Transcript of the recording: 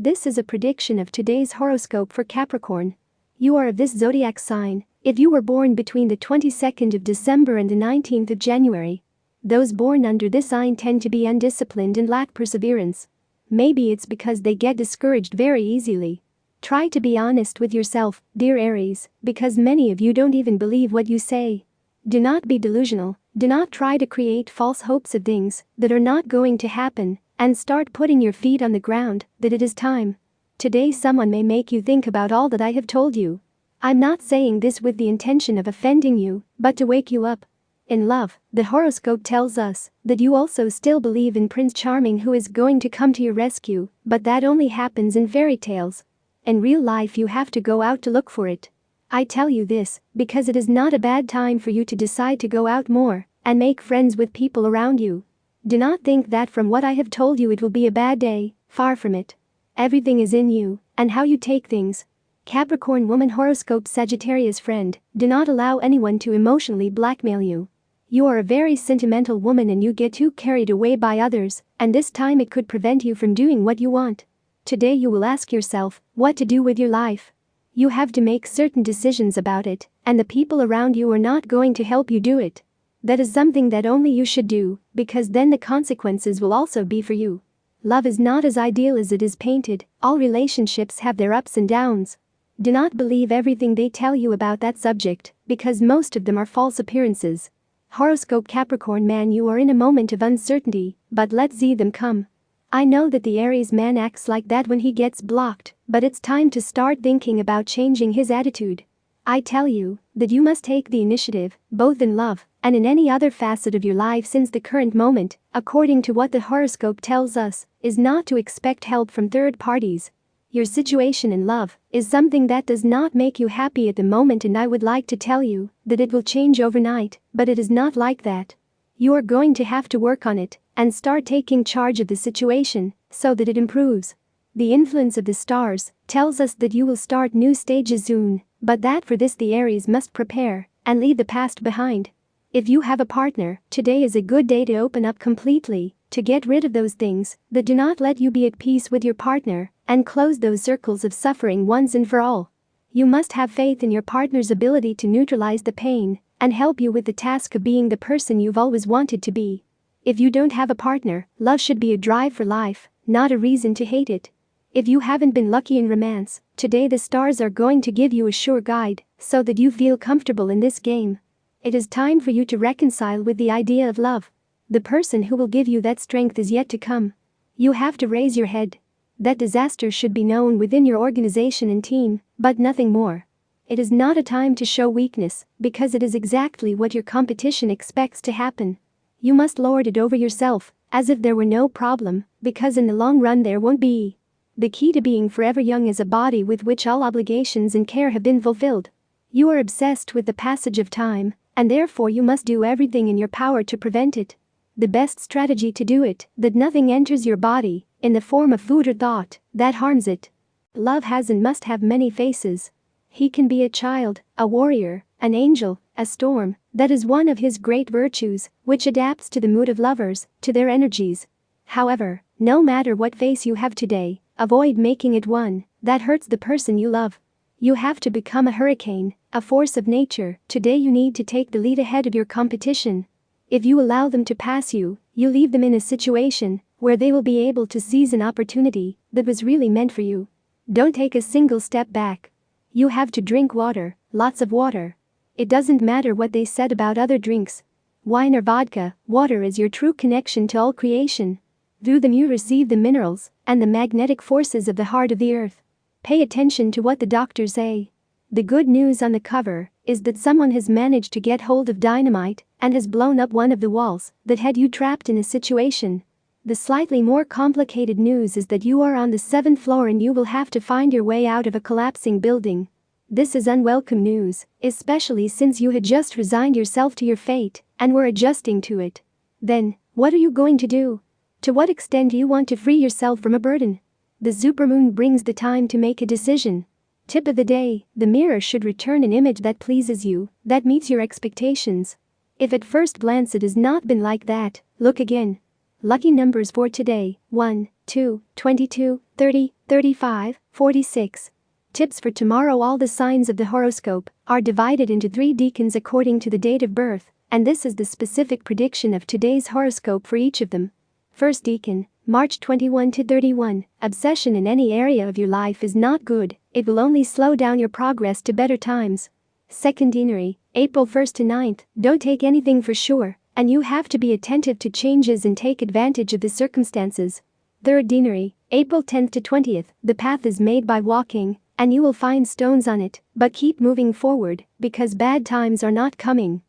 This is a prediction of today's horoscope for Capricorn. You are of this zodiac sign if you were born between the 22nd of December and the 19th of January. Those born under this sign tend to be undisciplined and lack perseverance. Maybe it's because they get discouraged very easily. Try to be honest with yourself, dear Aries, because many of you don't even believe what you say. Do not be delusional, do not try to create false hopes of things that are not going to happen, and start putting your feet on the ground that it is time. Today someone may make you think about all that I have told you. I'm not saying this with the intention of offending you, but to wake you up. In love, the horoscope tells us that you also still believe in Prince Charming who is going to come to your rescue, but that only happens in fairy tales. In real life you have to go out to look for it. I tell you this because it is not a bad time for you to decide to go out more and make friends with people around you. Do not think that from what I have told you it will be a bad day, far from it. Everything is in you and how you take things. Capricorn woman horoscope Sagittarius friend, do not allow anyone to emotionally blackmail you. You are a very sentimental woman and you get too carried away by others, and this time it could prevent you from doing what you want. Today you will ask yourself what to do with your life. You have to make certain decisions about it, and the people around you are not going to help you do it. That is something that only you should do, because then the consequences will also be for you. Love is not as ideal as it is painted, all relationships have their ups and downs. Do not believe everything they tell you about that subject, because most of them are false appearances. Horoscope Capricorn man, you are in a moment of uncertainty, but let's see them come. I know that the Aries man acts like that when he gets blocked, but it's time to start thinking about changing his attitude. I tell you that you must take the initiative, both in love and in any other facet of your life, since the current moment, according to what the horoscope tells us, is not to expect help from third parties. Your situation in love is something that does not make you happy at the moment, and I would like to tell you that it will change overnight, but it is not like that. You are going to have to work on it and start taking charge of the situation so that it improves. The influence of the stars tells us that you will start new stages soon, but that for this the Aries must prepare and leave the past behind. If you have a partner, today is a good day to open up completely, to get rid of those things that do not let you be at peace with your partner, and close those circles of suffering once and for all. You must have faith in your partner's ability to neutralize the pain and help you with the task of being the person you've always wanted to be. If you don't have a partner, love should be a drive for life, not a reason to hate it. If you haven't been lucky in romance, today the stars are going to give you a sure guide so that you feel comfortable in this game. It is time for you to reconcile with the idea of love. The person who will give you that strength is yet to come. You have to raise your head. That disaster should be known within your organization and team, but nothing more. It is not a time to show weakness, because it is exactly what your competition expects to happen. You must lord it over yourself, as if there were no problem, because in the long run there won't be. The key to being forever young is a body with which all obligations and care have been fulfilled. You are obsessed with the passage of time, and therefore you must do everything in your power to prevent it. The best strategy to do it, that nothing enters your body, in the form of food or thought, that harms it. Love has and must have many faces. He can be a child, a warrior, an angel, a storm. That is one of his great virtues, which adapts to the mood of lovers, to their energies. However, no matter what face you have today, avoid making it one that hurts the person you love. You have to become a hurricane, a force of nature. Today you need to take the lead ahead of your competition. If you allow them to pass you, you leave them in a situation where they will be able to seize an opportunity that was really meant for you. Don't take a single step back. You have to drink water, lots of water. It doesn't matter what they said about other drinks. Wine or vodka, water is your true connection to all creation. Through them you receive the minerals and the magnetic forces of the heart of the earth. Pay attention to what the doctors say. The good news on the cover is that someone has managed to get hold of dynamite and has blown up one of the walls that had you trapped in a situation. The slightly more complicated news is that you are on the 7th floor and you will have to find your way out of a collapsing building. This is unwelcome news, especially since you had just resigned yourself to your fate and were adjusting to it. Then, what are you going to do? To what extent do you want to free yourself from a burden? The supermoon brings the time to make a decision. Tip of the day, the mirror should return an image that pleases you, that meets your expectations. If at first glance it has not been like that, look again. Lucky numbers for today: 1, 2, 22, 30, 35, 46. Tips for tomorrow. All the signs of the horoscope are divided into 3 decans according to the date of birth, and this is the specific prediction of today's horoscope for each of them. First decan, March 21 to 31. Obsession in any area of your life is not good, it will only slow down your progress to better times. Second deanery, April 1st to 9th. Don't take anything for sure, and you have to be attentive to changes and take advantage of the circumstances. Third deanery, April 10th to 20th. The path is made by walking, and you will find stones on it, but keep moving forward, because bad times are not coming.